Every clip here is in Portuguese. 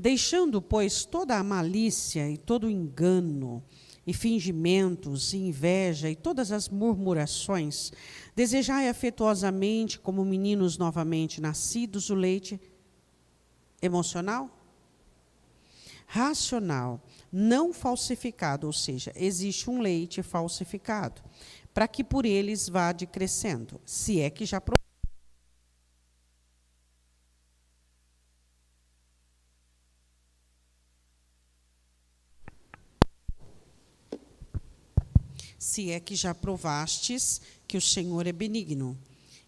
Deixando, pois, toda a malícia e todo o engano, e fingimentos, e inveja, e todas as murmurações, desejai afetuosamente, como meninos novamente nascidos, o leite emocional, racional, não falsificado, ou seja, existe um leite falsificado, para que por eles vá crescendo, se é que já provastes que o Senhor é benigno,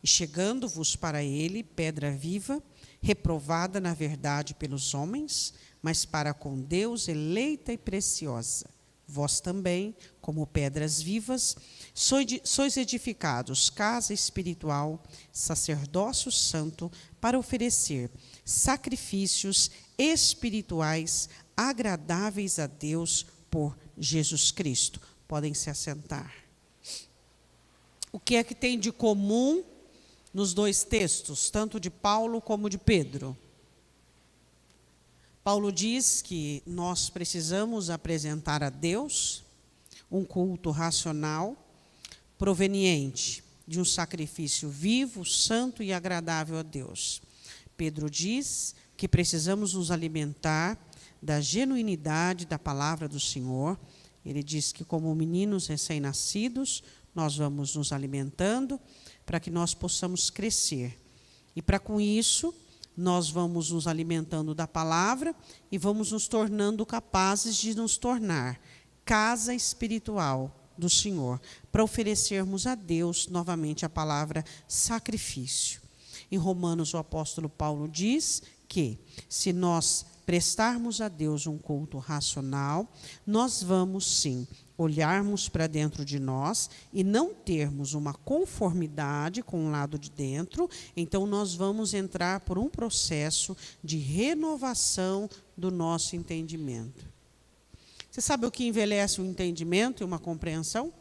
e chegando-vos para ele, pedra viva, reprovada na verdade pelos homens, mas para com Deus eleita e preciosa. Vós também, como pedras vivas, sois edificados casa espiritual, sacerdócio santo, para oferecer sacrifícios espirituais agradáveis a Deus por Jesus Cristo. Podem se assentar. O que é que tem de comum nos dois textos, tanto de Paulo como de Pedro? Paulo diz que nós precisamos apresentar a Deus um culto racional, proveniente de um sacrifício vivo, santo e agradável a Deus. Pedro diz que precisamos nos alimentar da genuinidade da palavra do Senhor. Ele diz que, como meninos recém-nascidos, nós vamos nos alimentando para que nós possamos crescer. E para com isso, nós vamos nos alimentando da palavra e vamos nos tornando capazes de nos tornar casa espiritual do Senhor, para oferecermos a Deus novamente a palavra sacrifício. Em Romanos, o apóstolo Paulo diz que, se nós prestarmos a Deus um culto racional, nós vamos sim olharmos para dentro de nós e não termos uma conformidade com o lado de dentro, então nós vamos entrar por um processo de renovação do nosso entendimento. Você sabe o que envelhece o entendimento e uma compreensão?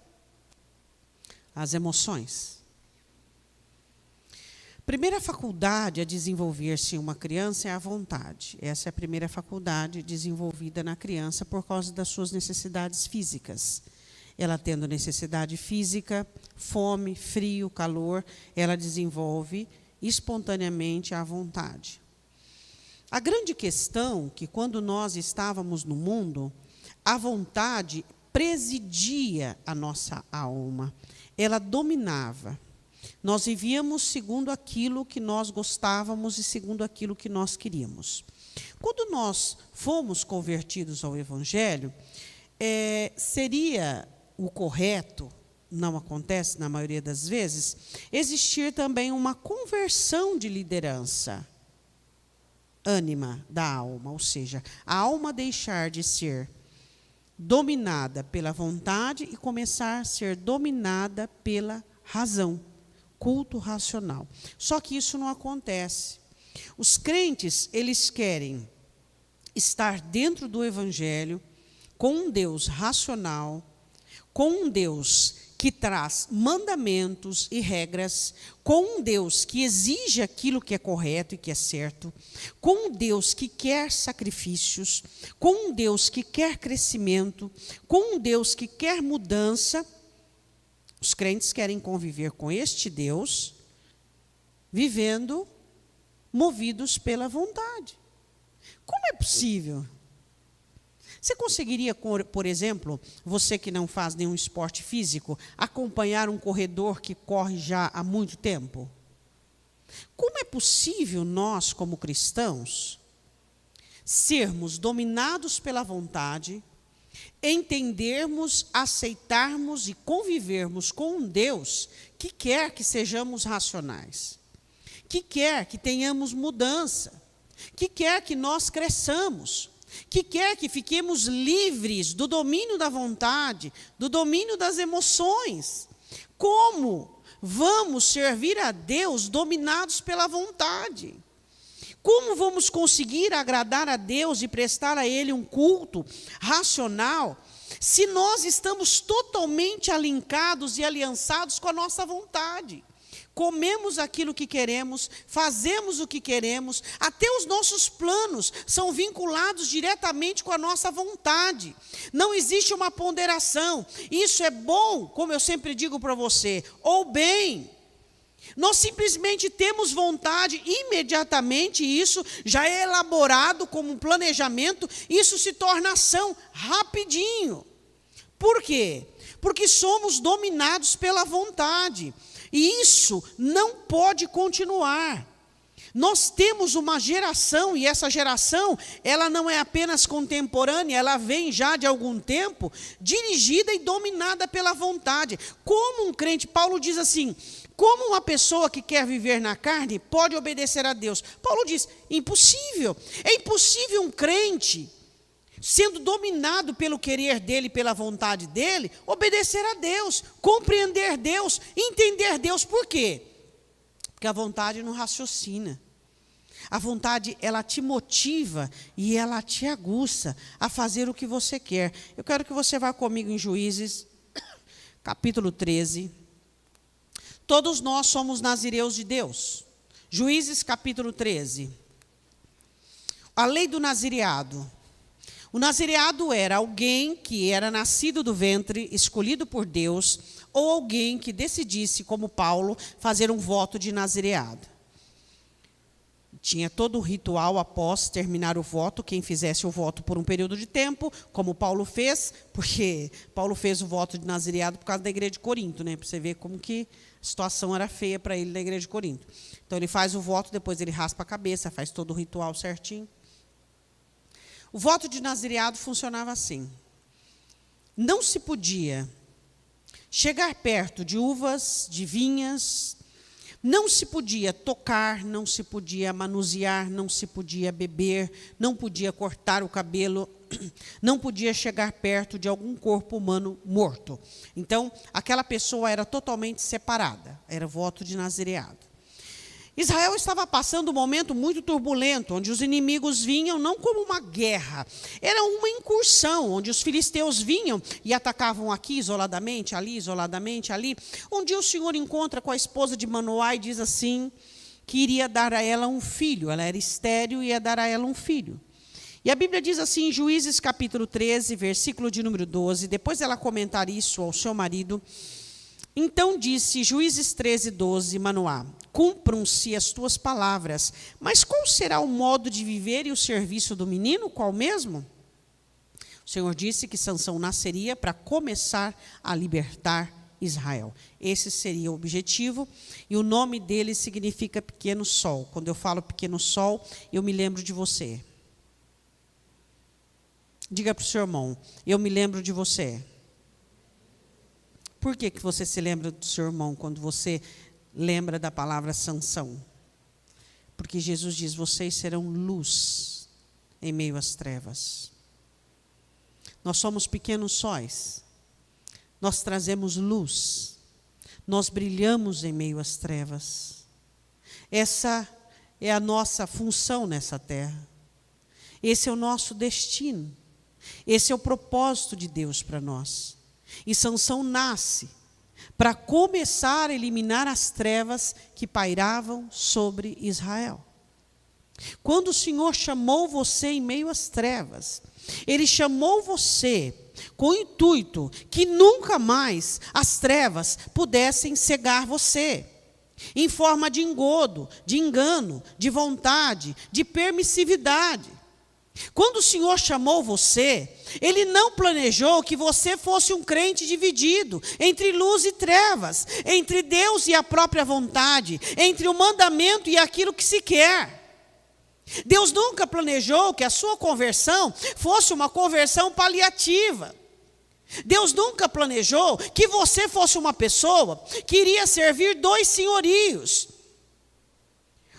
As emoções. Primeira faculdade a desenvolver-se em uma criança é a vontade. Essa é a primeira faculdade desenvolvida na criança por causa das suas necessidades físicas. Ela tendo necessidade física, fome, frio, calor, ela desenvolve espontaneamente a vontade. A grande questão é que quando nós estávamos no mundo, a vontade presidia a nossa alma, ela dominava. Nós vivíamos segundo aquilo que nós gostávamos e segundo aquilo que nós queríamos. Quando nós fomos convertidos ao Evangelho, seria o correto, não acontece na maioria das vezes, existir também uma conversão de liderança, ânima da alma, ou seja, a alma deixar de ser dominada pela vontade e começar a ser dominada pela razão. Culto racional. Só que isso não acontece. Os crentes, eles querem estar dentro do Evangelho, com um Deus racional, com um Deus que traz mandamentos e regras, com um Deus que exige aquilo que é correto e que é certo, com um Deus que quer sacrifícios, com um Deus que quer crescimento, com um Deus que quer mudança. Os crentes querem conviver com este Deus, vivendo movidos pela vontade. Como é possível? Você conseguiria, por exemplo, você que não faz nenhum esporte físico, acompanhar um corredor que corre já há muito tempo? Como é possível nós, como cristãos, sermos dominados pela vontade, entendermos, aceitarmos e convivermos com um Deus que quer que sejamos racionais, que quer que tenhamos mudança, que quer que nós cresçamos, que quer que fiquemos livres do domínio da vontade, do domínio das emoções? Como vamos servir a Deus dominados pela vontade? Como vamos conseguir agradar a Deus e prestar a Ele um culto racional, se nós estamos totalmente alinhados e aliançados com a nossa vontade? Comemos aquilo que queremos, fazemos o que queremos, até os nossos planos são vinculados diretamente com a nossa vontade. Não existe uma ponderação. Isso é bom, como eu sempre digo para você, ou bem. Nós simplesmente temos vontade, imediatamente isso já é elaborado como um planejamento, isso se torna ação rapidinho. Por quê? Porque somos dominados pela vontade. E isso não pode continuar. Nós temos uma geração, e essa geração, ela não é apenas contemporânea, ela vem já de algum tempo, dirigida e dominada pela vontade. Como um crente, Paulo diz assim, como uma pessoa que quer viver na carne pode obedecer a Deus? Paulo diz, impossível. É impossível um crente, sendo dominado pelo querer dele, pela vontade dele, obedecer a Deus, compreender Deus, entender Deus. Por quê? Porque a vontade não raciocina. A vontade, ela te motiva e ela te aguça a fazer o que você quer. Eu quero que você vá comigo em Juízes, capítulo 13. Todos nós somos nazireus de Deus. Juízes, capítulo 13. A lei do nazireado. O nazireado era alguém que era nascido do ventre, escolhido por Deus, ou alguém que decidisse, como Paulo, fazer um voto de nazireado. Tinha todo o ritual após terminar o voto, quem fizesse o voto por um período de tempo, como Paulo fez, porque Paulo fez o voto de nazireado por causa da igreja de Corinto, né? Para você ver como que a situação era feia para ele na igreja de Corinto. Então ele faz o voto, depois ele raspa a cabeça, faz todo o ritual certinho. O voto de nazireado funcionava assim. Não se podia chegar perto de uvas, de vinhas, não se podia tocar, não se podia manusear, não se podia beber, não podia cortar o cabelo, não podia chegar perto de algum corpo humano morto. Então, aquela pessoa era totalmente separada, era voto de nazireado. Israel estava passando um momento muito turbulento, onde os inimigos vinham não como uma guerra, era uma incursão, onde os filisteus vinham e atacavam aqui isoladamente, ali. Um dia o Senhor encontra com a esposa de Manoá e diz assim, que iria dar a ela um filho, ela era estéril e ia dar a ela um filho. E a Bíblia diz assim, em Juízes capítulo 13, versículo de número 12, depois ela comentar isso ao seu marido, então disse, Juízes 13, 12, Manoá, cumpram-se as tuas palavras, mas qual será o modo de viver e o serviço do menino? Qual mesmo? O Senhor disse que Sansão nasceria para começar a libertar Israel. Esse seria o objetivo, e o nome dele significa pequeno sol. Quando eu falo pequeno sol, eu me lembro de você. Diga para o seu irmão, eu me lembro de você. Por que você se lembra do seu irmão quando você lembra da palavra Sansão? Porque Jesus diz, vocês serão luz em meio às trevas. Nós somos pequenos sóis. Nós trazemos luz. Nós brilhamos em meio às trevas. Essa é a nossa função nessa terra. Esse é o nosso destino. Esse é o propósito de Deus para nós. E Sansão nasce para começar a eliminar as trevas que pairavam sobre Israel. Quando o Senhor chamou você em meio às trevas, Ele chamou você com o intuito que nunca mais as trevas pudessem cegar você, em forma de engodo, de engano, de vontade, de permissividade. Quando o Senhor chamou você, Ele não planejou que você fosse um crente dividido entre luz e trevas, entre Deus e a própria vontade, entre o mandamento e aquilo que se quer. Deus nunca planejou que a sua conversão fosse uma conversão paliativa. Deus nunca planejou que você fosse uma pessoa que iria servir dois senhorios.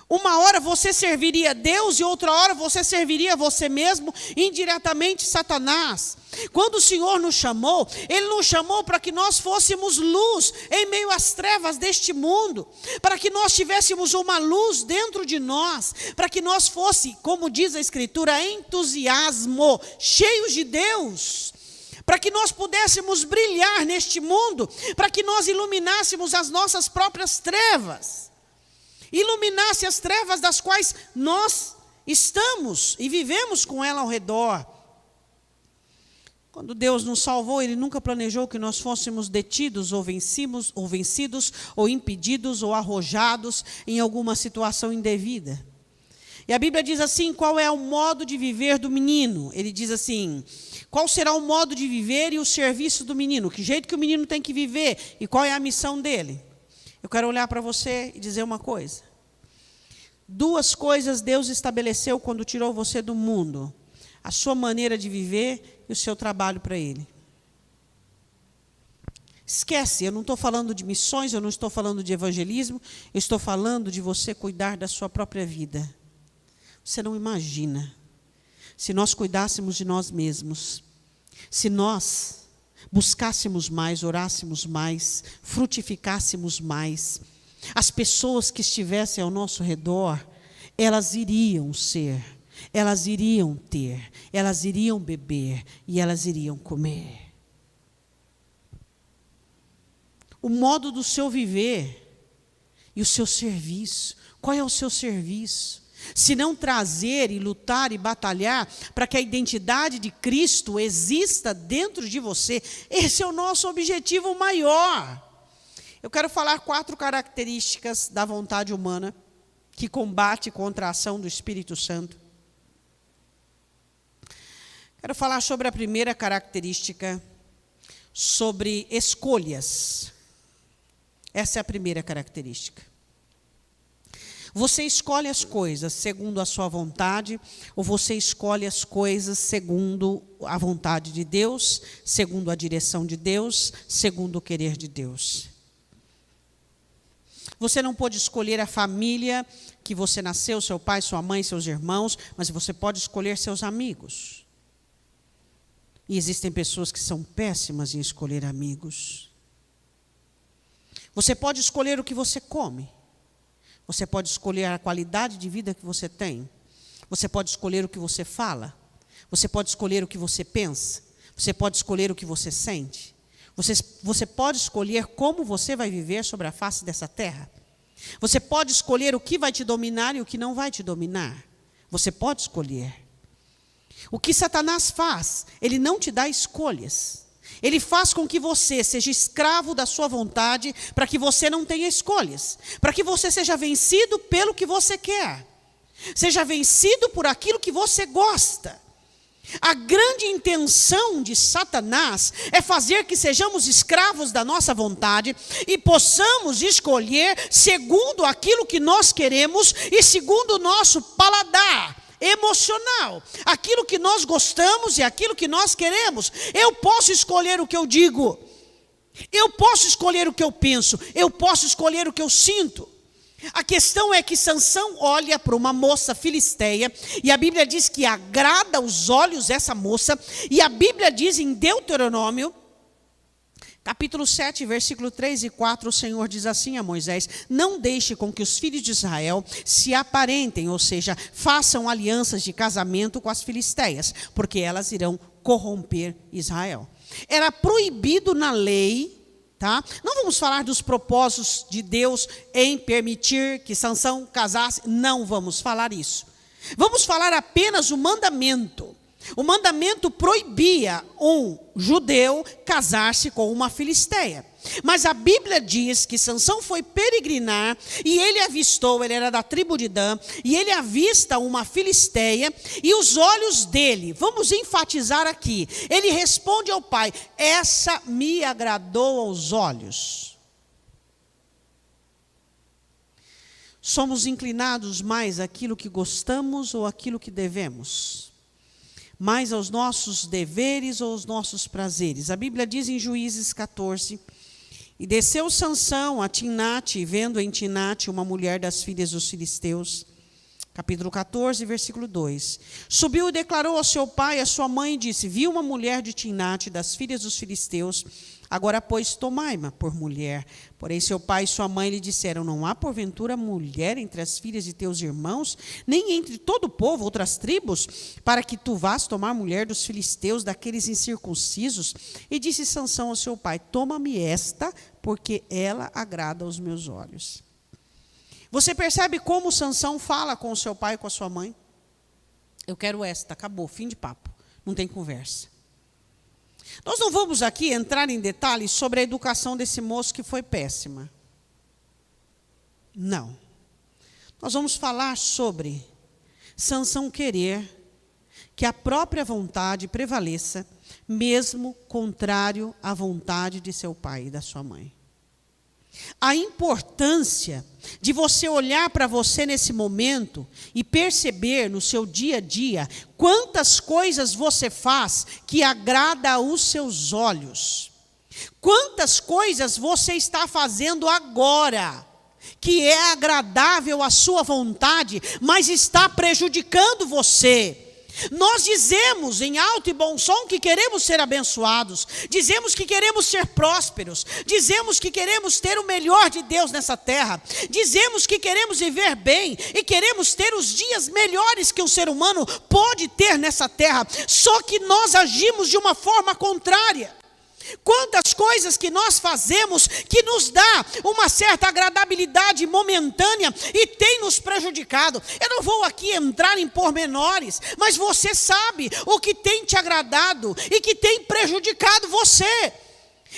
Uma hora você serviria a Deus e outra hora você serviria a você mesmo, indiretamente Satanás. Quando o Senhor nos chamou, Ele nos chamou para que nós fôssemos luz em meio às trevas deste mundo, para que nós tivéssemos uma luz dentro de nós, para que nós fosse, como diz a Escritura, entusiasmo, cheios de Deus, para que nós pudéssemos brilhar neste mundo, para que nós iluminássemos as nossas próprias trevas, iluminasse as trevas das quais nós estamos e vivemos com ela ao redor. Quando Deus nos salvou, Ele nunca planejou que nós fôssemos detidos ou vencidos, ou impedidos, ou arrojados em alguma situação indevida. E a Bíblia diz assim, qual é o modo de viver do menino? Ele diz assim, qual será o modo de viver e o serviço do menino? Que jeito que o menino tem que viver e qual é a missão dele? Eu quero olhar para você e dizer uma coisa. 2 coisas Deus estabeleceu quando tirou você do mundo. A sua maneira de viver e o seu trabalho para Ele. Esquece, eu não estou falando de missões, eu não estou falando de evangelismo, eu estou falando de você cuidar da sua própria vida. Você não imagina, se nós cuidássemos de nós mesmos, se nós buscássemos mais, orássemos mais, frutificássemos mais, as pessoas que estivessem ao nosso redor, elas iriam ser, elas iriam ter, elas iriam beber e elas iriam comer. O modo do seu viver e o seu serviço. Qual é o seu serviço? Se não trazer e lutar e batalhar para que a identidade de Cristo exista dentro de você. Esse é o nosso objetivo maior. Eu quero falar 4 características da vontade humana que combate contra a ação do Espírito Santo. Quero falar sobre a primeira característica, sobre escolhas. Essa é a primeira característica. Você escolhe as coisas segundo a sua vontade, ou você escolhe as coisas segundo a vontade de Deus, segundo a direção de Deus, segundo o querer de Deus. Você não pode escolher a família que você nasceu, seu pai, sua mãe, seus irmãos, mas você pode escolher seus amigos. E existem pessoas que são péssimas em escolher amigos. Você pode escolher o que você come. Você pode escolher a qualidade de vida que você tem. Você pode escolher o que você fala. Você pode escolher o que você pensa. Você pode escolher o que você sente. Você pode escolher como você vai viver sobre a face dessa terra. Você pode escolher o que vai te dominar e o que não vai te dominar. Você pode escolher. O que Satanás faz? Ele não te dá escolhas. Ele faz com que você seja escravo da sua vontade, para que você não tenha escolhas. Para que você seja vencido pelo que você quer. Seja vencido por aquilo que você gosta. A grande intenção de Satanás é fazer que sejamos escravos da nossa vontade e possamos escolher segundo aquilo que nós queremos e segundo o nosso paladar emocional, aquilo que nós gostamos e aquilo que nós queremos. Eu posso escolher o que eu digo, eu posso escolher o que eu penso, eu posso escolher o que eu sinto. A questão é que Sansão olha para uma moça filisteia, e a Bíblia diz que agrada aos olhos essa moça, e a Bíblia diz em Deuteronômio, capítulo 7, versículo 3 e 4, o Senhor diz assim a Moisés: não deixe com que os filhos de Israel se aparentem, ou seja, façam alianças de casamento com as filisteias, porque elas irão corromper Israel. Era proibido na lei, tá? Não vamos falar dos propósitos de Deus em permitir que Sansão casasse, não vamos falar isso. Vamos falar apenas o mandamento. O mandamento proibia um judeu casar-se com uma filisteia. Mas a Bíblia diz que Sansão foi peregrinar e ele avistou, ele era da tribo de Dan, e ele avista uma filisteia e os olhos dele, vamos enfatizar aqui, ele responde ao pai: essa me agradou aos olhos. Somos inclinados mais àquilo que gostamos ou àquilo que devemos? Mais aos nossos deveres ou aos nossos prazeres? A Bíblia diz em Juízes 14: e desceu Sansão a Timnate, vendo em Timnate uma mulher das filhas dos filisteus. Capítulo 14, versículo 2. Subiu e declarou ao seu pai e à sua mãe, e disse: vi uma mulher de Timnate, das filhas dos filisteus, Agora, pois, tomai-ma por mulher. Porém, seu pai e sua mãe lhe disseram, não há porventura mulher entre as filhas de teus irmãos, nem entre todo o povo, outras tribos, para que tu vás tomar mulher dos filisteus, daqueles incircuncisos? E disse Sansão ao seu pai, toma-me esta, porque ela agrada aos meus olhos. Você percebe como Sansão fala com o seu pai e com a sua mãe? Eu quero esta, acabou, fim de papo, não tem conversa. Nós não vamos aqui entrar em detalhes sobre a educação desse moço que foi péssima. Não. Nós vamos falar sobre Sansão querer que a própria vontade prevaleça, mesmo contrário à vontade de seu pai e da sua mãe. A importância de você olhar para você nesse momento e perceber no seu dia a dia quantas coisas você faz que agrada aos seus olhos. Quantas coisas você está fazendo agora que é agradável à sua vontade, mas está prejudicando você. Nós dizemos em alto e bom som que queremos ser abençoados, dizemos que queremos ser prósperos, dizemos que queremos ter o melhor de Deus nessa terra, dizemos que queremos viver bem e queremos ter os dias melhores que um ser humano pode ter nessa terra, só que nós agimos de uma forma contrária. Quantas coisas que nós fazemos que nos dá uma certa agradabilidade momentânea e tem nos prejudicado. Eu não vou aqui entrar em pormenores, mas você sabe o que tem te agradado e que tem prejudicado você,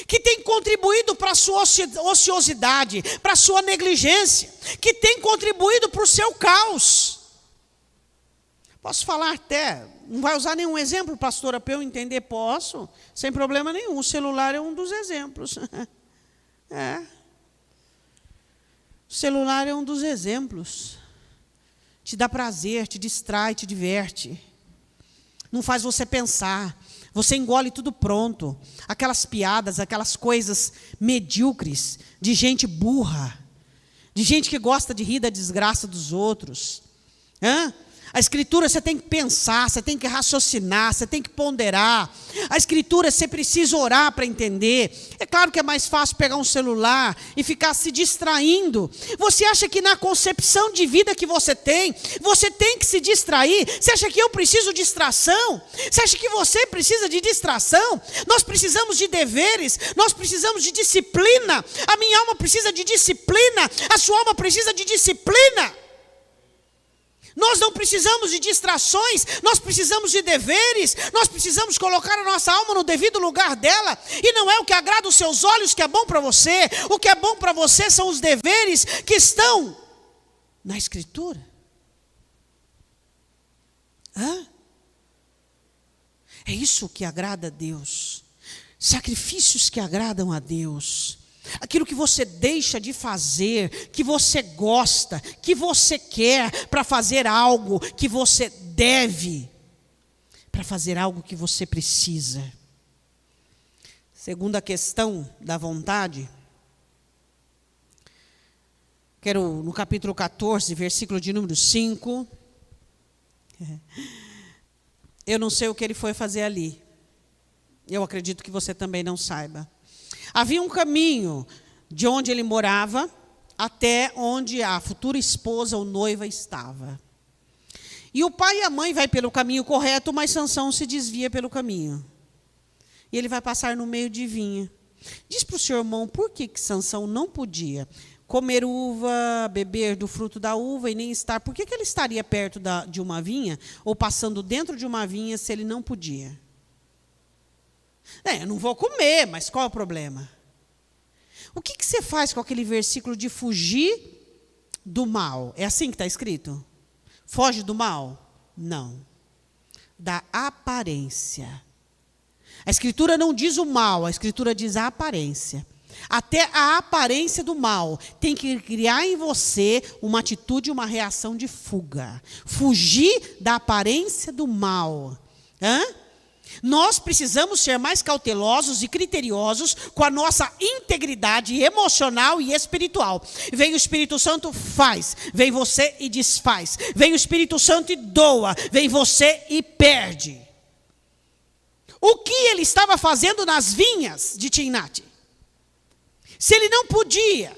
que tem contribuído para a sua ociosidade, para a sua negligência, que tem contribuído para o seu caos. Posso falar até, não vai usar nenhum exemplo, pastora, para eu entender? Posso, sem problema nenhum. O celular é um dos exemplos. O celular é um dos exemplos. Te dá prazer, te distrai, te diverte. Não faz você pensar. Você engole tudo pronto. Aquelas piadas, aquelas coisas medíocres, de gente burra, de gente que gosta de rir da desgraça dos outros. A Escritura você tem que pensar, você tem que raciocinar, você tem que ponderar. A Escritura você precisa orar para entender. É claro que é mais fácil pegar um celular e ficar se distraindo. Você acha que na concepção de vida que você tem que se distrair? Você acha que eu preciso de distração? Você acha que você precisa de distração? Nós precisamos de deveres, nós precisamos de disciplina. A minha alma precisa de disciplina, a sua alma precisa de disciplina. Nós não precisamos de distrações, nós precisamos de deveres, nós precisamos colocar a nossa alma no devido lugar dela, e não é o que agrada os seus olhos que é bom para você, o que é bom para você são os deveres que estão na Escritura. É isso que agrada a Deus, sacrifícios que agradam a Deus. Aquilo que você deixa de fazer, que você gosta, que você quer, para fazer algo que você deve, para fazer algo que você precisa. Segunda questão da vontade, quero no capítulo 14, versículo de número 5. Eu não sei o que ele foi fazer ali. Eu acredito que você também não saiba. Havia um caminho de onde ele morava até onde a futura esposa ou noiva estava. E o pai e a mãe vai pelo caminho correto, mas Sansão se desvia pelo caminho. E ele vai passar no meio de vinha. Diz para o seu irmão por que Sansão não podia comer uva, beber do fruto da uva e nem estar. Por que ele estaria perto de uma vinha ou passando dentro de uma vinha se ele não podia? Eu não vou comer, mas qual é o problema? O que você faz com aquele versículo de fugir do mal? É assim que está escrito? Foge do mal? Não. Da aparência. A Escritura não diz o mal, a Escritura diz a aparência. Até a aparência do mal tem que criar em você uma atitude, uma reação de fuga. Fugir da aparência do mal. Nós precisamos ser mais cautelosos e criteriosos com a nossa integridade emocional e espiritual. Vem o Espírito Santo, faz. Vem você e desfaz. Vem o Espírito Santo e doa. Vem você e perde. o que ele estava fazendo nas vinhas de Timnate? Se ele não podia,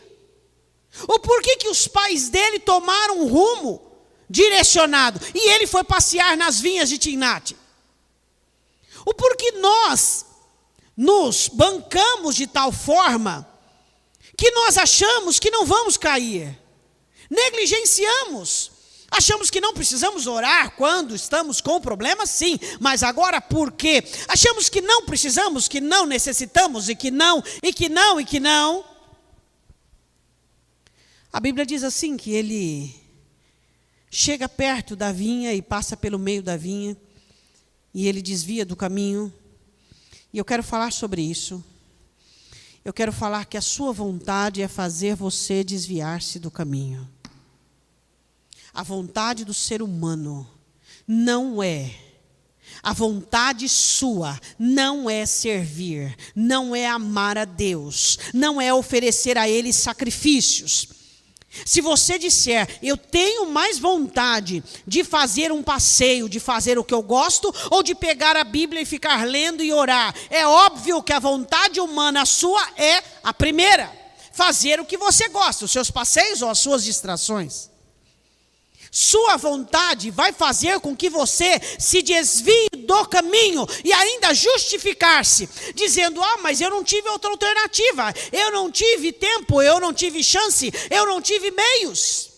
o porquê que os pais dele tomaram um rumo direcionado e ele foi passear nas vinhas de Timnate? O porquê nós nos bancamos de tal forma que nós achamos que não vamos cair, negligenciamos, achamos que não precisamos orar quando estamos com problemas, sim, mas agora por quê? Achamos que não precisamos, que não necessitamos, e que não. A Bíblia diz assim, que ele chega perto da vinha e passa pelo meio da vinha, e ele desvia do caminho, e eu quero falar sobre isso. Eu quero falar que a sua vontade é fazer você desviar-se do caminho. A vontade do ser humano não é, a vontade sua não é servir, não é amar a Deus, não é oferecer a Ele sacrifícios. Se você disser, eu tenho mais vontade de fazer um passeio, de fazer o que eu gosto, ou de pegar a Bíblia e ficar lendo e orar, é óbvio que a vontade humana sua é a primeira, fazer o que você gosta, os seus passeios ou as suas distrações. Sua vontade vai fazer com que você se desvie do caminho e ainda justificar-se, dizendo, mas eu não tive outra alternativa, eu não tive tempo, eu não tive chance, eu não tive meios.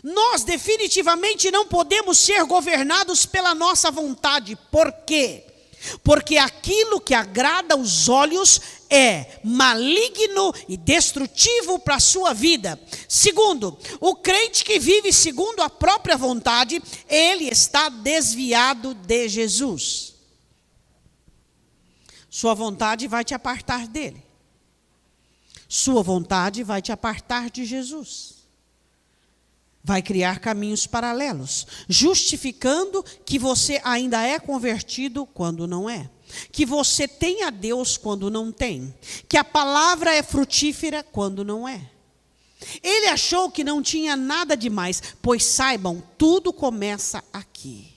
Nós definitivamente não podemos ser governados pela nossa vontade. Por quê? Porque aquilo que agrada aos olhos é maligno e destrutivo para a sua vida. Segundo, o crente que vive segundo a própria vontade, ele está desviado de Jesus. Sua vontade vai te apartar dele. Sua vontade vai te apartar de Jesus. Vai criar caminhos paralelos, justificando que você ainda é convertido quando não é. Que você tem a Deus quando não tem. Que a palavra é frutífera quando não é. Ele achou que não tinha nada demais, pois saibam, tudo começa aqui.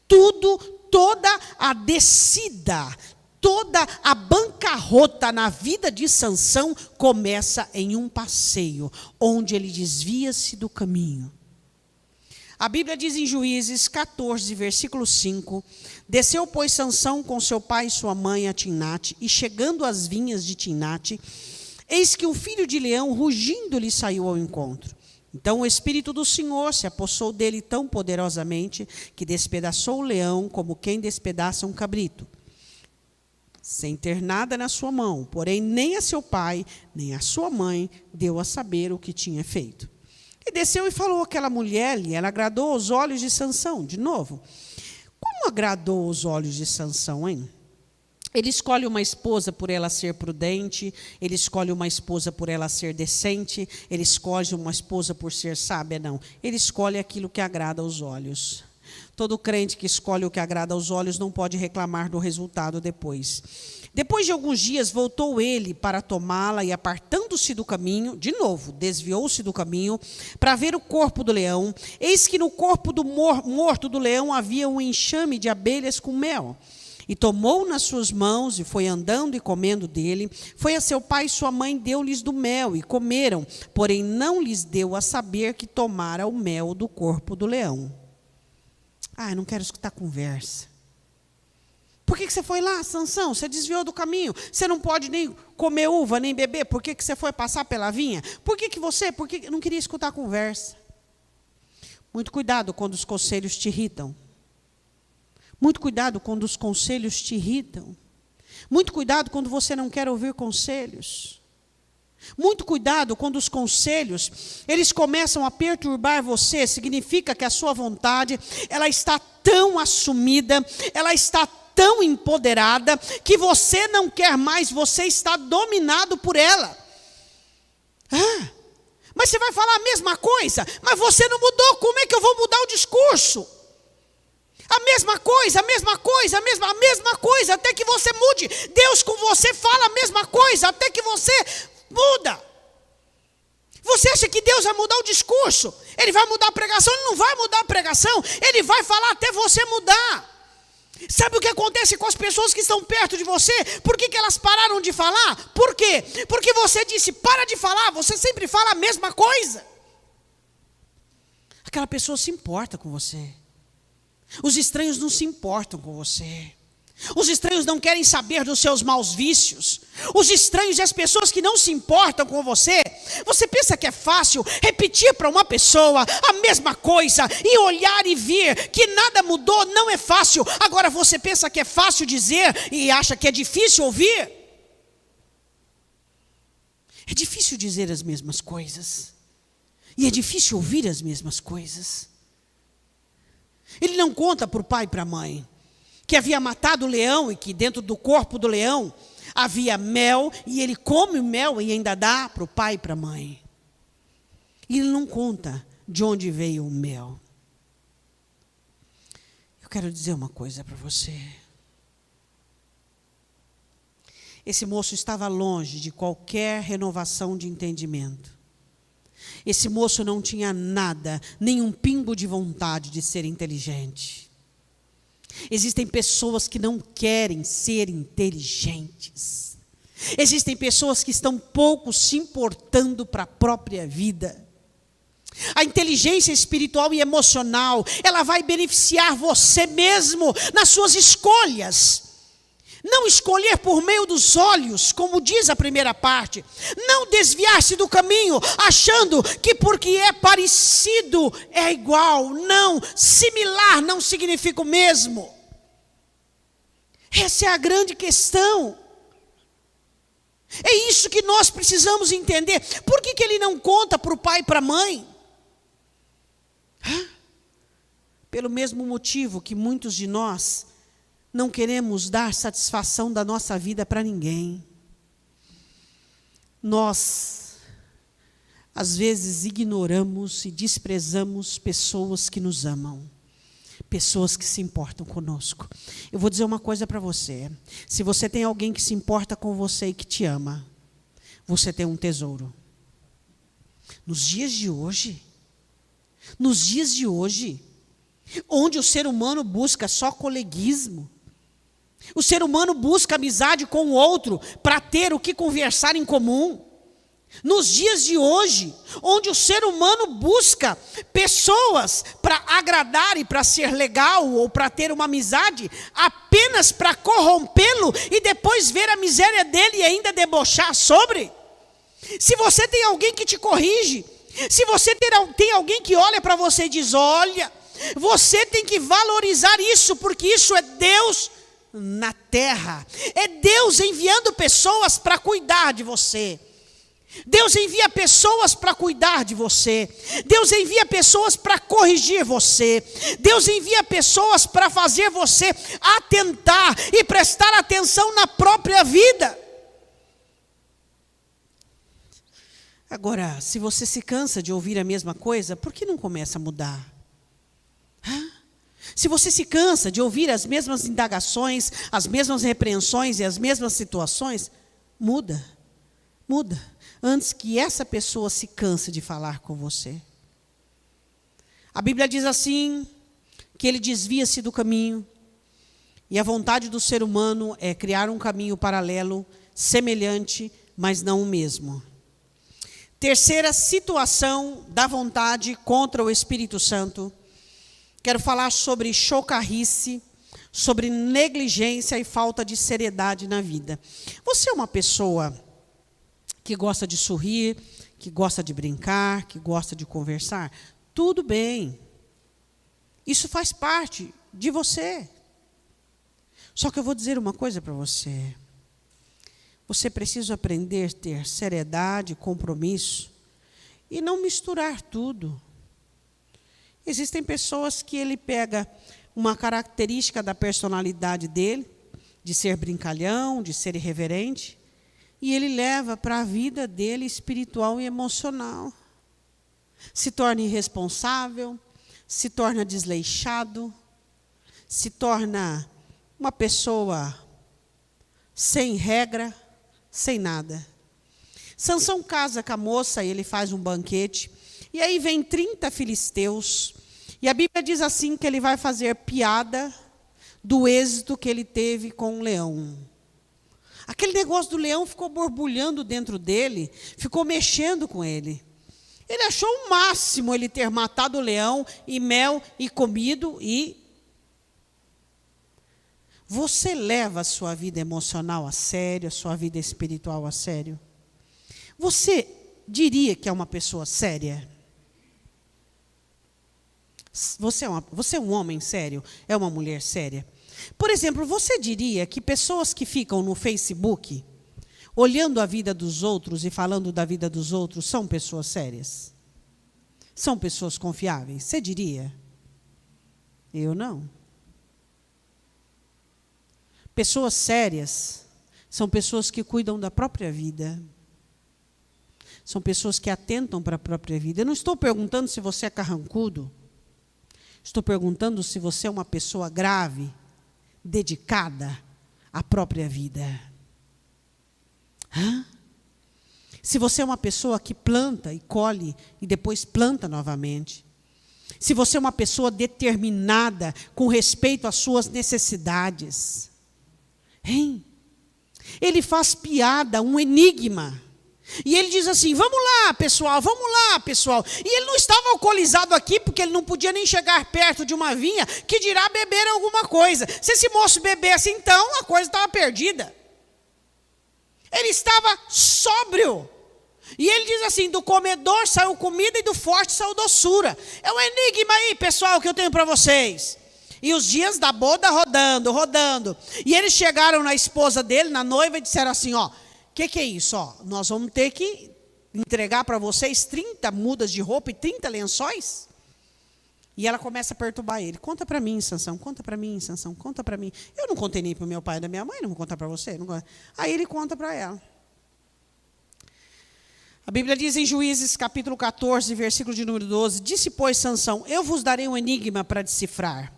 Toda a descida, toda a bancarrota na vida de Sansão começa em um passeio, onde ele desvia-se do caminho. A Bíblia diz em Juízes 14, versículo 5, desceu, pois, Sansão com seu pai e sua mãe a Timnate, e chegando às vinhas de Timnate, eis que um filho de leão rugindo lhe saiu ao encontro. Então o Espírito do Senhor se apossou dele tão poderosamente, que despedaçou o leão como quem despedaça um cabrito, sem ter nada na sua mão, porém nem a seu pai, nem a sua mãe deu a saber o que tinha feito. E desceu e falou àquela mulher, e ela agradou aos olhos de Sansão. De novo, como agradou aos olhos de Sansão, hein? Ele escolhe uma esposa por ela ser prudente, ele escolhe uma esposa por ela ser decente, ele escolhe uma esposa por ser sábia, não. Ele escolhe aquilo que agrada aos olhos. Todo crente que escolhe o que agrada aos olhos não pode reclamar do resultado depois. Depois de alguns dias, voltou ele para tomá-la e, apartando-se do caminho, de novo, desviou-se do caminho, para ver o corpo do leão. Eis que no corpo do morto do leão havia um enxame de abelhas com mel. E tomou nas suas mãos e foi andando e comendo dele. Foi a seu pai e sua mãe, deu-lhes do mel e comeram, porém não lhes deu a saber que tomara o mel do corpo do leão. Eu não quero escutar conversa. Por que você foi lá, Sansão? Você desviou do caminho. Você não pode nem comer uva, nem beber. Por que você foi passar pela vinha? Por que você não queria escutar conversa? Muito cuidado quando os conselhos te irritam. Muito cuidado quando os conselhos te irritam. Muito cuidado quando você não quer ouvir conselhos. Muito cuidado quando os conselhos, eles começam a perturbar você. Significa que a sua vontade, ela está tão assumida, ela está tão empoderada, que você não quer mais, você está dominado por ela. Mas você vai falar a mesma coisa, mas você não mudou, como é que eu vou mudar o discurso? A mesma coisa, até que você mude. Deus com você fala a mesma coisa, até que você muda. Você acha que Deus vai mudar o discurso? Ele vai mudar a pregação? Ele não vai mudar a pregação. Ele vai falar até você mudar. Sabe o que acontece com as pessoas que estão perto de você? Por que elas pararam de falar? Por quê? Porque você disse, para de falar, você sempre fala a mesma coisa. Aquela pessoa se importa com você. Os estranhos não se importam com você. Os estranhos não querem saber dos seus maus vícios. Os estranhos e as pessoas que não se importam com você. Você pensa que é fácil repetir para uma pessoa a mesma coisa e olhar e ver que nada mudou? Não é fácil. Agora você pensa que é fácil dizer e acha que é difícil ouvir? É difícil dizer as mesmas coisas. E é difícil ouvir as mesmas coisas. Ele não conta para o pai e para a mãe que havia matado o leão e que dentro do corpo do leão havia mel, e ele come o mel e ainda dá para o pai e para a mãe. E ele não conta de onde veio o mel. Eu quero dizer uma coisa para você. Esse moço estava longe de qualquer renovação de entendimento. Esse moço não tinha nada, nem um pingo de vontade de ser inteligente. Existem pessoas que não querem ser inteligentes. Existem pessoas que estão pouco se importando para a própria vida. A inteligência espiritual e emocional, ela vai beneficiar você mesmo nas suas escolhas. Não escolher por meio dos olhos, como diz a primeira parte. Não desviar-se do caminho, achando que porque é parecido é igual. Não, similar não significa o mesmo. Essa é a grande questão. É isso que nós precisamos entender. Por que ele não conta para o pai e para a mãe? Pelo mesmo motivo que muitos de nós não queremos dar satisfação da nossa vida para ninguém. Nós, às vezes, ignoramos e desprezamos pessoas que nos amam. Pessoas que se importam conosco. Eu vou dizer uma coisa para você. Se você tem alguém que se importa com você e que te ama, você tem um tesouro. Nos dias de hoje, onde o ser humano busca só coleguismo, o ser humano busca amizade com o outro para ter o que conversar em comum. Nos dias de hoje, onde o ser humano busca pessoas para agradar e para ser legal ou para ter uma amizade apenas para corrompê-lo e depois ver a miséria dele e ainda debochar sobre. Se você tem alguém que te corrige, se você tem alguém que olha para você e diz, olha, você tem que valorizar isso, porque isso é Deus na terra. É Deus enviando pessoas para cuidar de você. Deus envia pessoas para cuidar de você. Deus envia pessoas para corrigir você. Deus envia pessoas para fazer você atentar e prestar atenção na própria vida. Agora, se você se cansa de ouvir a mesma coisa, por que não começa a mudar? Se você se cansa de ouvir as mesmas indagações, as mesmas repreensões e as mesmas situações, muda. Antes que essa pessoa se canse de falar com você. A Bíblia diz assim, que ele desvia-se do caminho, e a vontade do ser humano é criar um caminho paralelo, semelhante, mas não o mesmo. Terceira situação da vontade contra o Espírito Santo. Quero falar sobre chocarrice, sobre negligência e falta de seriedade na vida. Você é uma pessoa que gosta de sorrir, que gosta de brincar, que gosta de conversar? Tudo bem. Isso faz parte de você. Só que eu vou dizer uma coisa para você. Você precisa aprender a ter seriedade, compromisso e não misturar tudo. Existem pessoas que ele pega uma característica da personalidade dele, de ser brincalhão, de ser irreverente, e ele leva para a vida dele espiritual e emocional. Se torna irresponsável, se torna desleixado, se torna uma pessoa sem regra, sem nada. Sansão casa com a moça e ele faz um banquete. E aí vem 30 filisteus. E a Bíblia diz assim que ele vai fazer piada do êxito que ele teve com o leão. Aquele negócio do leão ficou borbulhando dentro dele, ficou mexendo com ele. Ele achou o máximo ele ter matado o leão e mel e comido e... Você leva a sua vida emocional a sério, a sua vida espiritual a sério? Você diria que é uma pessoa séria? Você é um homem sério? É uma mulher séria? Por exemplo, você diria que pessoas que ficam no Facebook, olhando a vida dos outros e falando da vida dos outros, são pessoas sérias? São pessoas confiáveis? Você diria? Eu não. Pessoas sérias são pessoas que cuidam da própria vida. São pessoas que atentam para a própria vida. Eu não estou perguntando se você é carrancudo. Estou perguntando se você é uma pessoa grave, dedicada à própria vida. Se você é uma pessoa que planta e colhe e depois planta novamente. Se você é uma pessoa determinada com respeito às suas necessidades. Hein? Ele faz piada, um enigma. E ele diz assim, vamos lá, pessoal. E ele não estava alcoolizado aqui, porque ele não podia nem chegar perto de uma vinha, que dirá beber alguma coisa. Se esse moço bebesse, então, a coisa estava perdida. Ele estava sóbrio. E ele diz assim, do comedor saiu comida e do forte saiu doçura. É um enigma aí, pessoal, que eu tenho para vocês. E os dias da boda rodando. E eles chegaram na esposa dele, na noiva, e disseram assim, ó, o que é isso? Ó, nós vamos ter que entregar para vocês 30 mudas de roupa e 30 lençóis? E ela começa a perturbar ele. Conta para mim, Sansão, conta para mim, Sansão, conta para mim. Eu não contei nem para o meu pai e da minha mãe, não vou contar para você. Aí ele conta para ela. A Bíblia diz em Juízes, capítulo 14, versículo de número 12, disse, pois, Sansão, eu vos darei um enigma para decifrar.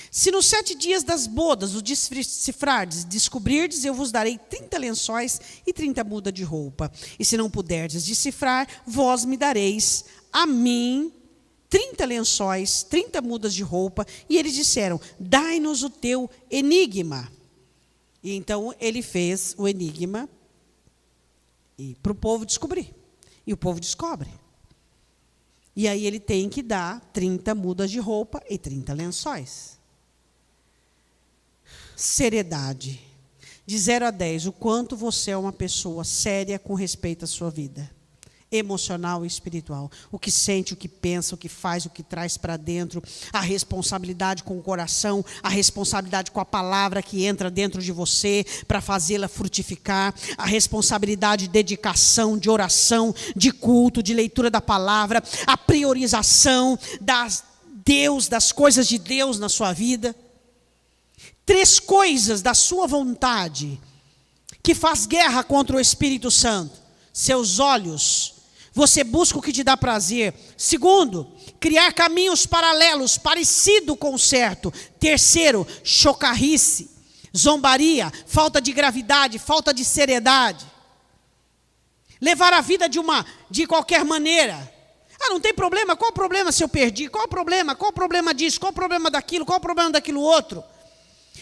Se nos 7 dias das bodas o decifrardes, descobrirdes, eu vos darei 30 lençóis e 30 mudas de roupa. E se não puderdes decifrar, vós me dareis a mim 30 lençóis, 30 mudas de roupa. E eles disseram, dai-nos o teu enigma. E então ele fez o enigma para o povo descobrir. E o povo descobre. E aí ele tem que dar 30 mudas de roupa e 30 lençóis. Seriedade. De 0 a 10, o quanto você é uma pessoa séria com respeito à sua vida. Emocional e espiritual. O que sente, o que pensa, o que faz, o que traz para dentro. A responsabilidade com o coração, a responsabilidade com a palavra que entra dentro de você para fazê-la frutificar. A responsabilidade de dedicação, de oração, de culto, de leitura da palavra. A priorização das coisas de Deus na sua vida. 3 coisas da sua vontade que faz guerra contra o Espírito Santo. Seus olhos, você busca o que te dá prazer. 2, criar caminhos paralelos, parecido com o certo. 3, chocarrice, zombaria, falta de gravidade, falta de seriedade. Levar a vida de qualquer maneira. Não tem problema, qual o problema se eu perdi? Qual o problema disso? Qual o problema daquilo? Qual o problema daquilo outro?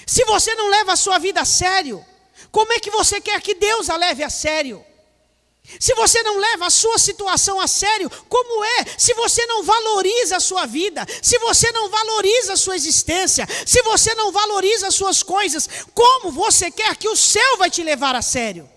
Se você não leva a sua vida a sério, como é que você quer que Deus a leve a sério? Se você não leva a sua situação a sério, como é? Se você não valoriza a sua vida, se você não valoriza a sua existência, se você não valoriza as suas coisas, como você quer que o céu vai te levar a sério?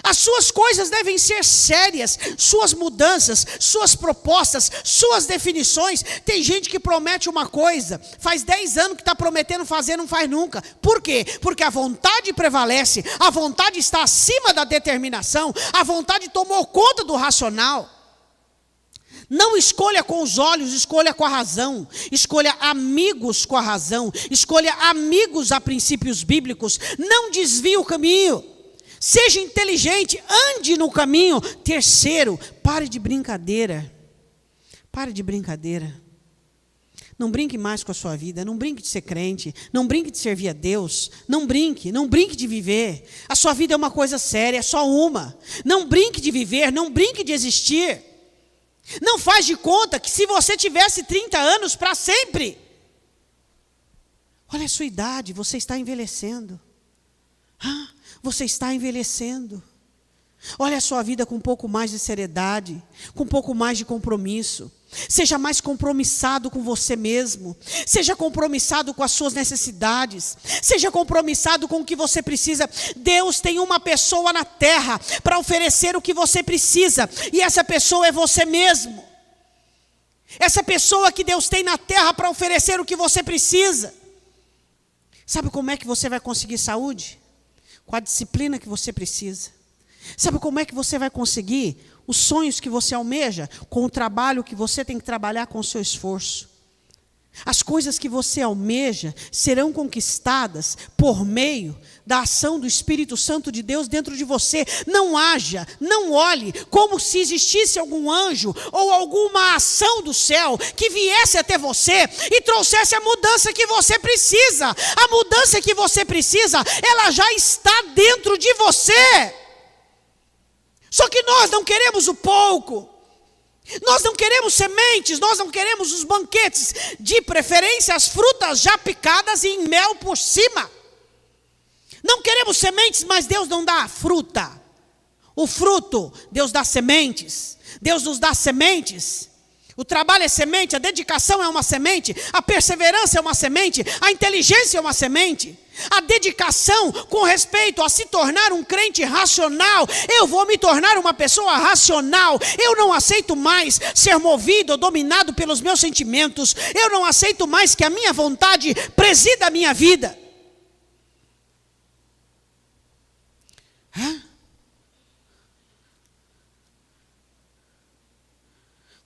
As suas coisas devem ser sérias, suas mudanças, suas propostas, suas definições. Tem gente que promete uma coisa, faz 10 anos que está prometendo fazer, não faz nunca. Por quê? Porque a vontade prevalece, a vontade está acima da determinação, a vontade tomou conta do racional. Não escolha com os olhos, escolha com a razão. Escolha amigos com a razão. Escolha amigos a princípios bíblicos. Não desvie o caminho. Seja inteligente, ande no caminho. 3, pare de brincadeira. Pare de brincadeira. Não brinque mais com a sua vida. Não brinque de ser crente. Não brinque de servir a Deus. Não brinque de viver. A sua vida é uma coisa séria, é só uma. Não brinque de viver, não brinque de existir. Não faz de conta que se você tivesse 30 anos para sempre. Olha a sua idade, você está envelhecendo. Você está envelhecendo. Olha a sua vida com um pouco mais de seriedade, com um pouco mais de compromisso. Seja mais compromissado com você mesmo. Seja compromissado com as suas necessidades. Seja compromissado com o que você precisa. Deus tem uma pessoa na terra para oferecer o que você precisa. E essa pessoa é você mesmo. Essa pessoa que Deus tem na terra para oferecer o que você precisa. Sabe como é que você vai conseguir saúde? Com a disciplina que você precisa. Sabe como é que você vai conseguir os sonhos que você almeja? Com o trabalho que você tem que trabalhar com o seu esforço. As coisas que você almeja serão conquistadas por meio da ação do Espírito Santo de Deus dentro de você. Não haja, não olhe como se existisse algum anjo ou alguma ação do céu que viesse até você e trouxesse a mudança que você precisa. A mudança que você precisa, ela já está dentro de você. Só que nós não queremos o pouco. Nós não queremos sementes, nós não queremos os banquetes, de preferência as frutas já picadas e em mel por cima. Não queremos sementes, mas Deus não dá fruta. O fruto, Deus dá sementes. Deus nos dá sementes. O trabalho é semente, a dedicação é uma semente, a perseverança é uma semente, a inteligência é uma semente. A dedicação com respeito a se tornar um crente racional. Eu vou me tornar uma pessoa racional. Eu não aceito mais ser movido ou dominado pelos meus sentimentos. Eu não aceito mais que a minha vontade presida a minha vida.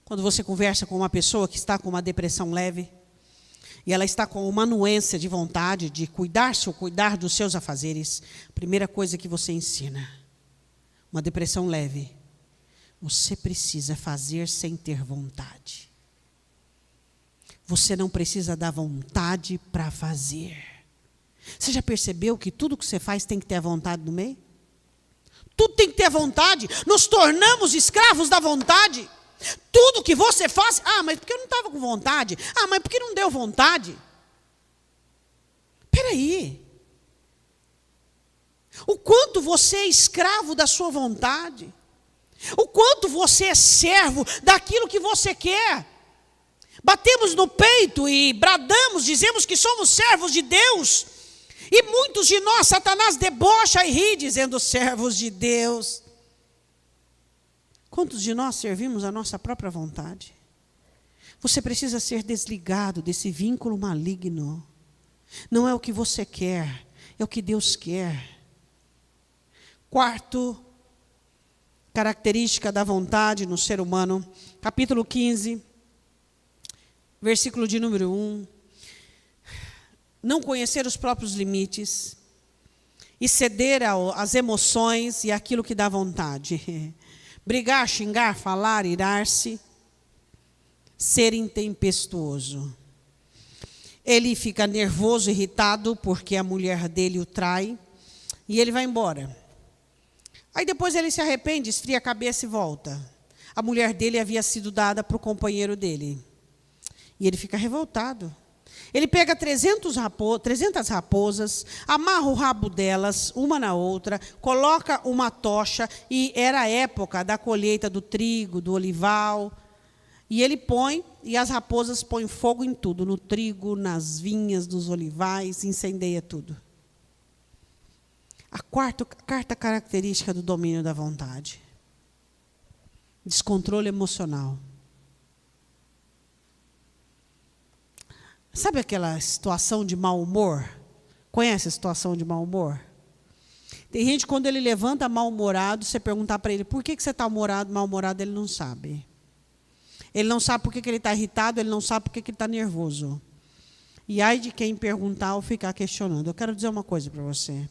Quando você conversa com uma pessoa que está com uma depressão leve, e ela está com uma anuência de vontade de cuidar-se ou cuidar dos seus afazeres, a primeira coisa que você ensina, uma depressão leve, você precisa fazer sem ter vontade. Você não precisa dar vontade para fazer. Você já percebeu que tudo que você faz tem que ter a vontade no meio? Tudo tem que ter vontade. Nos tornamos escravos da vontade. Tudo que você faz, mas porque eu não estava com vontade? Mas porque não deu vontade? Espera aí. O quanto você é escravo da sua vontade. O quanto você é servo daquilo que você quer. Batemos no peito e bradamos, dizemos que somos servos de Deus. E muitos de nós, Satanás debocha e ri, dizendo servos de Deus. Quantos de nós servimos a nossa própria vontade? Você precisa ser desligado desse vínculo maligno. Não é o que você quer, é o que Deus quer. Quarto, característica da vontade no ser humano, capítulo 15, versículo de número 1. Não conhecer os próprios limites e ceder às emoções e àquilo que dá vontade. Brigar, xingar, falar, irar-se, ser intempestuoso. Ele fica nervoso, irritado, porque a mulher dele o trai, e ele vai embora. Aí depois ele se arrepende, esfria a cabeça e volta. A mulher dele havia sido dada para o companheiro dele. E ele fica revoltado. Ele pega 300 raposas, amarra o rabo delas, uma na outra, coloca uma tocha, e era a época da colheita do trigo, do olival, e ele põe, e as raposas põem fogo em tudo, no trigo, nas vinhas, nos olivais, incendeia tudo. A quarta característica do domínio da vontade: descontrole emocional. Sabe aquela situação de mau humor? Conhece a situação de mau humor? Tem gente, quando ele levanta mal-humorado, você perguntar para ele, por que você está mal-humorado, ele não sabe. Ele não sabe por que ele está irritado, ele não sabe por que ele está nervoso. E ai de quem perguntar ou ficar questionando. Eu quero dizer uma coisa para você.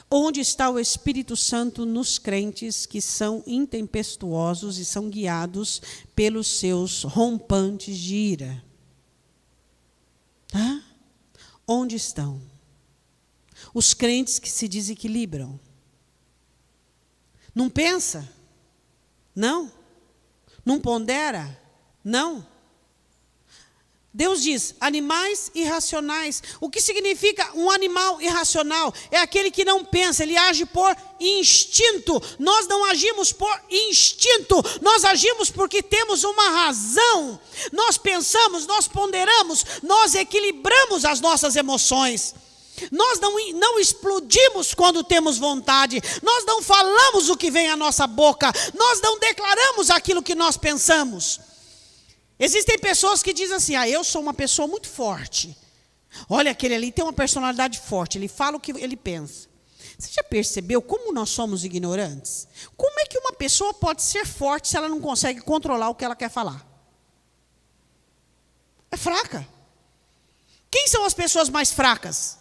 Onde está o Espírito Santo nos crentes que são intempestuosos e são guiados pelos seus rompantes de ira? Onde estão? Os crentes que se desequilibram. Não pensa? Não? Não pondera? Não? Deus diz, animais irracionais. O que significa um animal irracional? É aquele que não pensa, ele age por instinto. Nós não agimos por instinto, nós agimos porque temos uma razão. Nós pensamos, nós ponderamos, nós equilibramos as nossas emoções. Nós não explodimos quando temos vontade, nós não falamos o que vem à nossa boca, nós não declaramos aquilo que nós pensamos. Existem pessoas que dizem assim, eu sou uma pessoa muito forte. Olha, aquele ali tem uma personalidade forte, ele fala o que ele pensa. Você já percebeu como nós somos ignorantes? Como é que uma pessoa pode ser forte se ela não consegue controlar o que ela quer falar? É fraca. Quem são as pessoas mais fracas?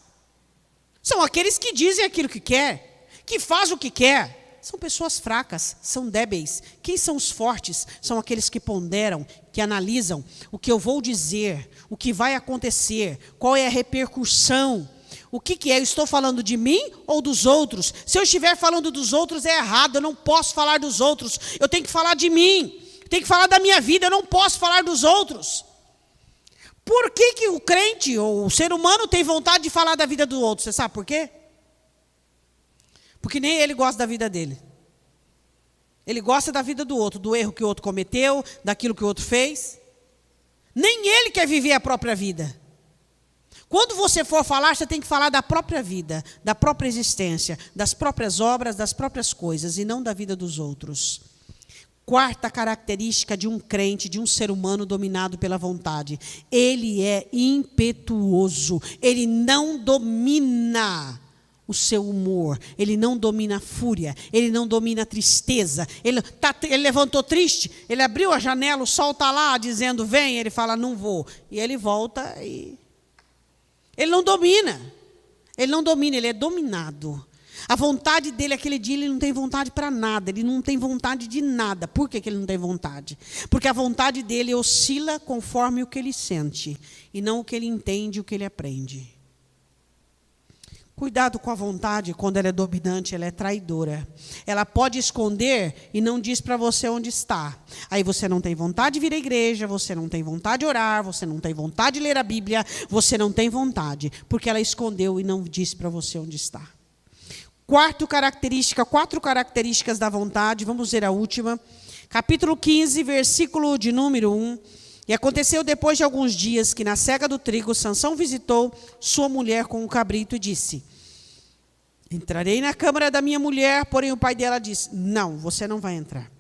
São aqueles que dizem aquilo que quer, que faz o que quer. São pessoas fracas, são débeis. Quem são os fortes? São aqueles que ponderam, que analisam o que eu vou dizer, o que vai acontecer, qual é a repercussão. O que é? Eu estou falando de mim ou dos outros? Se eu estiver falando dos outros é errado, eu não posso falar dos outros. Eu tenho que falar de mim, tenho que falar da minha vida, eu não posso falar dos outros. Por que o crente ou o ser humano tem vontade de falar da vida do outro? Você sabe por quê? Porque nem ele gosta da vida dele. Ele gosta da vida do outro, do erro que o outro cometeu, daquilo que o outro fez. Nem ele quer viver a própria vida. Quando você for falar, você tem que falar da própria vida, da própria existência, das próprias obras, das próprias coisas, e não da vida dos outros. Quarta característica de um crente, de um ser humano dominado pela vontade. Ele é impetuoso, ele não domina o seu humor, ele não domina a fúria, ele não domina a tristeza. Ele levantou triste, ele abriu a janela, o sol está lá dizendo vem, ele fala não vou. E ele volta e... Ele não domina, ele é dominado. A vontade dele, aquele dia, ele não tem vontade para nada, ele não tem vontade de nada. Por que ele não tem vontade? Porque a vontade dele oscila conforme o que ele sente, e não o que ele entende, o que ele aprende. Cuidado com a vontade, quando ela é dominante, ela é traidora. Ela pode esconder e não diz para você onde está. Aí você não tem vontade de vir à igreja, você não tem vontade de orar, você não tem vontade de ler a Bíblia, você não tem vontade, porque ela escondeu e não disse para você onde está. Quatro características da vontade, vamos ver a última. Capítulo 15, versículo de número 1. E aconteceu depois de alguns dias que na cega do trigo, Sansão visitou sua mulher com um cabrito e disse, entrarei na câmara da minha mulher, porém o pai dela disse, não, você não vai entrar.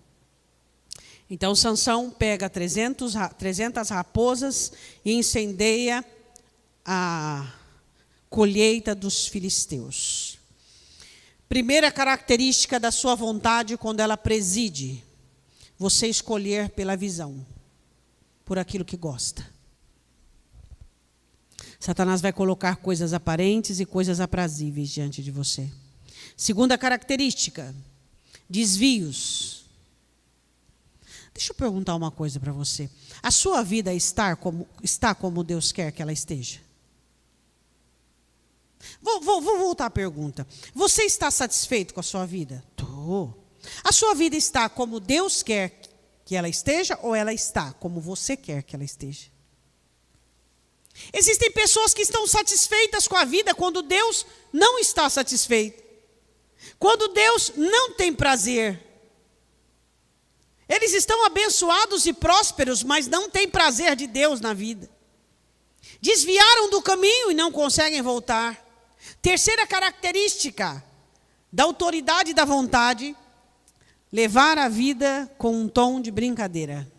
Então Sansão pega 300 raposas e incendeia a colheita dos filisteus. Primeira característica da sua vontade quando ela preside, você escolher pela visão, por aquilo que gosta. Satanás vai colocar coisas aparentes e coisas aprazíveis diante de você. Segunda característica, desvios. Deixa eu perguntar uma coisa para você. A sua vida está como Deus quer que ela esteja? Vou voltar à pergunta. Você está satisfeito com a sua vida? Estou. A sua vida está como Deus quer que ela esteja ou ela está como você quer que ela esteja? Existem pessoas que estão satisfeitas com a vida quando Deus não está satisfeito. Quando Deus não tem prazer. Eles estão abençoados e prósperos, mas não têm prazer de Deus na vida. Desviaram do caminho e não conseguem voltar. Terceira característica da autoridade da vontade, levar a vida com um tom de brincadeira.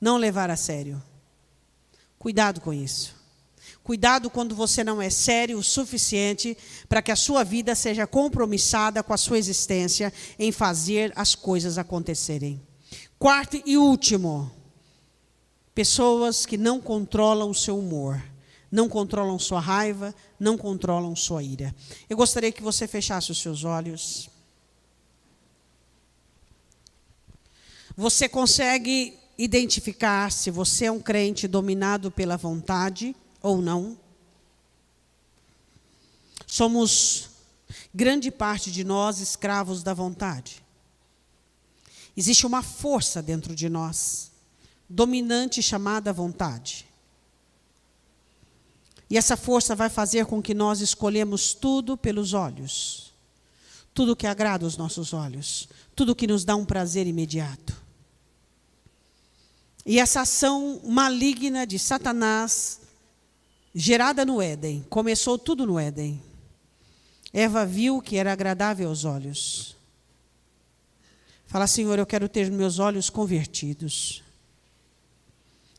Não levar a sério. Cuidado com isso. Cuidado quando você não é sério o suficiente para que a sua vida seja compromissada com a sua existência em fazer as coisas acontecerem. Quarto e último, pessoas que não controlam o seu humor, não controlam sua raiva, não controlam sua ira. Eu gostaria que você fechasse os seus olhos. Você consegue identificar se você é um crente dominado pela vontade ou não? Somos, grande parte de nós, escravos da vontade. Existe uma força dentro de nós, dominante, chamada vontade. E essa força vai fazer com que nós escolhemos tudo pelos olhos. Tudo que agrada os nossos olhos. Tudo que nos dá um prazer imediato. E essa ação maligna de Satanás, gerada no Éden, começou tudo no Éden. Eva viu que era agradável aos olhos. Fala, Senhor, eu quero ter meus olhos convertidos.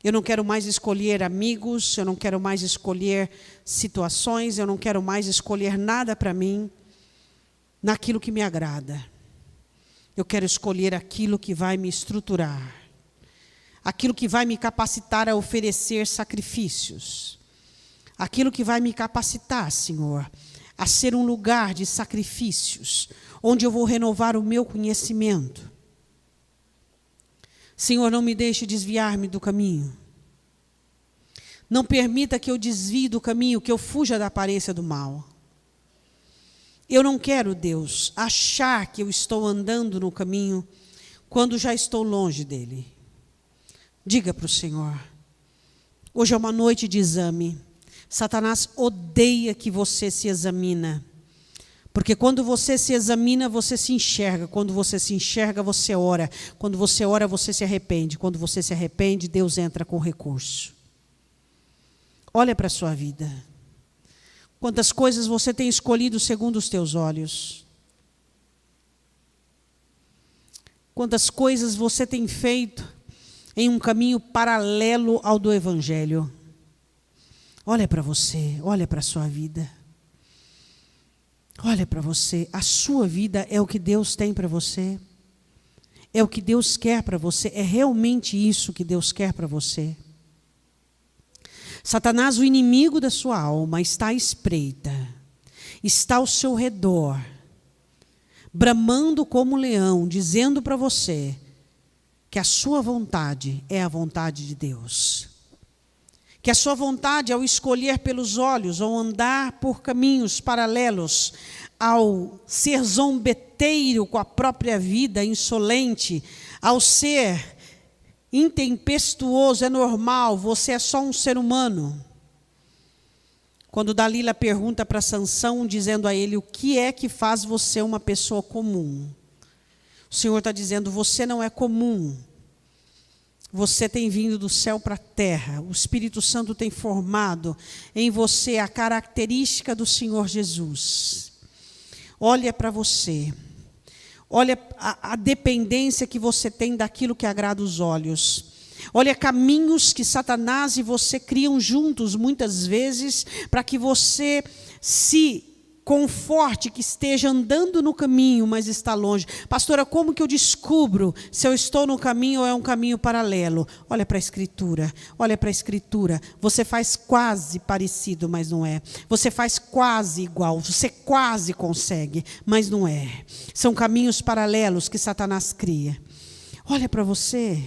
Eu não quero mais escolher amigos, eu não quero mais escolher situações, eu não quero mais escolher nada para mim naquilo que me agrada. Eu quero escolher aquilo que vai me estruturar, aquilo que vai me capacitar a oferecer sacrifícios, aquilo que vai me capacitar, Senhor, a ser um lugar de sacrifícios, onde eu vou renovar o meu conhecimento. Senhor, não me deixe desviar-me do caminho. Não permita que eu desvie do caminho, que eu fuja da aparência do mal. Eu não quero, Deus, achar que eu estou andando no caminho quando já estou longe dele. Diga para o Senhor. Hoje é uma noite de exame. Satanás odeia que você se examina. Porque quando você se examina, você se enxerga. Quando você se enxerga, você ora. Quando você ora, você se arrepende. Quando você se arrepende, Deus entra com recurso. Olha para a sua vida. Quantas coisas você tem escolhido segundo os teus olhos. Quantas coisas você tem feito em um caminho paralelo ao do Evangelho. Olha para você, olha para a sua vida. Olha para você, a sua vida é o que Deus tem para você. É o que Deus quer para você, é realmente isso que Deus quer para você. Satanás, o inimigo da sua alma, está à espreita, está ao seu redor, bramando como um leão, dizendo para você que a sua vontade é a vontade de Deus. Que a sua vontade, ao escolher pelos olhos, ou andar por caminhos paralelos, ao ser zombeteiro com a própria vida, insolente, ao ser intempestuoso, é normal, você é só um ser humano. Quando Dalila pergunta para Sansão, dizendo a ele, o que é que faz você uma pessoa comum? O Senhor está dizendo, você não é comum. Você tem vindo do céu para a terra. O Espírito Santo tem formado em você a característica do Senhor Jesus. Olha para você. Olha a dependência que você tem daquilo que agrada os olhos. Olha caminhos que Satanás e você criam juntos, muitas vezes, para que você se conforte que esteja andando no caminho, mas está longe. Pastora, como que eu descubro se eu estou no caminho ou é um caminho paralelo? Olha para a Escritura, olha para a Escritura. Você faz quase parecido, mas não é. Você faz quase igual, você quase consegue, mas não é. São caminhos paralelos que Satanás cria. Olha para você.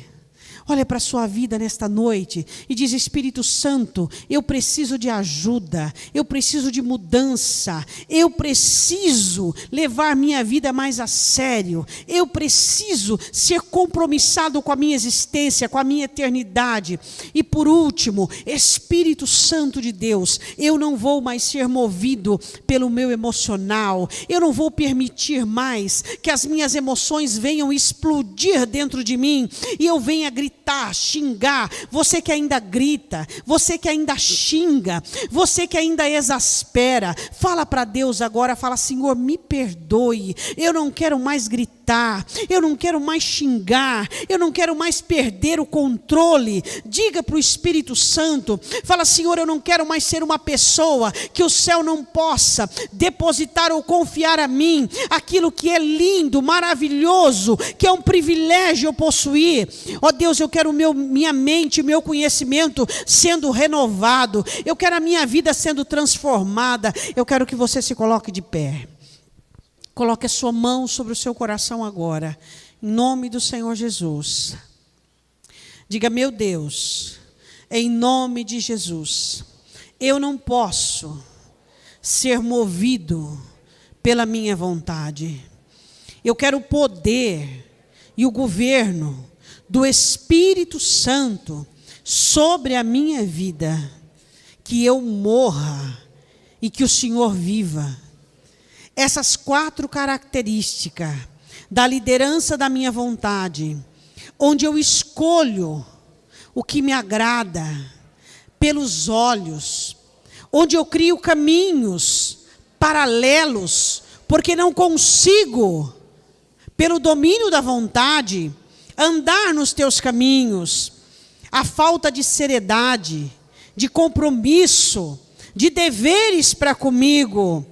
Olha para a sua vida nesta noite e diz, Espírito Santo, eu preciso de ajuda, eu preciso de mudança, eu preciso levar minha vida mais a sério, eu preciso ser compromissado com a minha existência, com a minha eternidade. E por último, Espírito Santo de Deus, eu não vou mais ser movido pelo meu emocional, eu não vou permitir mais que as minhas emoções venham explodir dentro de mim e eu venha gritar, xingar, você que ainda grita, você que ainda xinga, você que ainda exaspera, fala para Deus agora, fala, Senhor, me perdoe, eu não quero mais gritar, eu não quero mais xingar, eu não quero mais perder o controle. Diga para o Espírito Santo, fala, Senhor, eu não quero mais ser uma pessoa que o céu não possa depositar ou confiar a mim, aquilo que é lindo, maravilhoso, que é um privilégio eu possuir. Ó Deus, eu quero minha mente, meu conhecimento sendo renovado, eu quero a minha vida sendo transformada. Eu quero que você se coloque de pé. Coloque a sua mão sobre o seu coração agora, em nome do Senhor Jesus. Diga, meu Deus, em nome de Jesus, eu não posso ser movido pela minha vontade. Eu quero o poder e o governo do Espírito Santo sobre a minha vida. que eu morra e que o Senhor viva. Essas 4 características da liderança da minha vontade, onde eu escolho o que me agrada pelos olhos, onde eu crio caminhos paralelos, porque não consigo, pelo domínio da vontade, andar nos teus caminhos. A falta de seriedade, de compromisso, de deveres para comigo,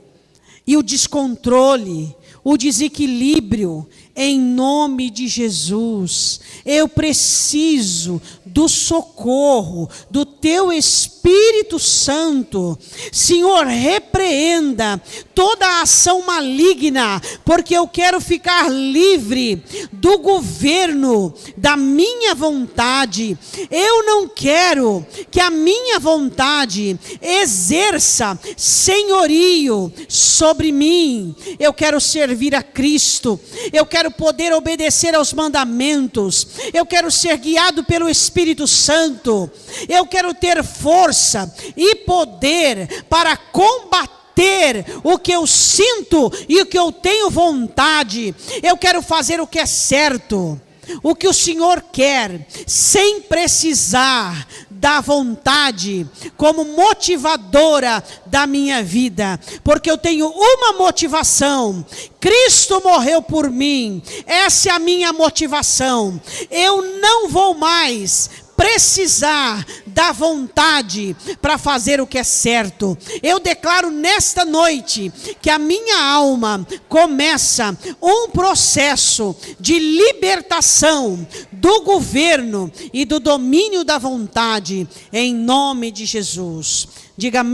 e o descontrole, o desequilíbrio, em nome de Jesus, eu preciso do socorro do Teu Espírito Santo. Senhor, repreenda toda a ação maligna, porque eu quero ficar livre do governo da minha vontade. Eu não quero que a minha vontade exerça senhorio sobre mim. Eu quero servir a Cristo, eu quero poder obedecer aos mandamentos, eu quero ser guiado pelo Espírito Santo, eu quero ter força e poder para combater o que eu sinto e o que eu tenho vontade. Eu quero fazer o que é certo, o que o Senhor quer, sem precisar da vontade como motivadora da minha vida, porque eu tenho uma motivação: Cristo morreu por mim. Essa é a minha motivação. Eu não vou mais precisar da vontade para fazer o que é certo. Eu declaro nesta noite que a minha alma começa um processo de libertação do governo e do domínio da vontade, em nome de Jesus. Diga amém.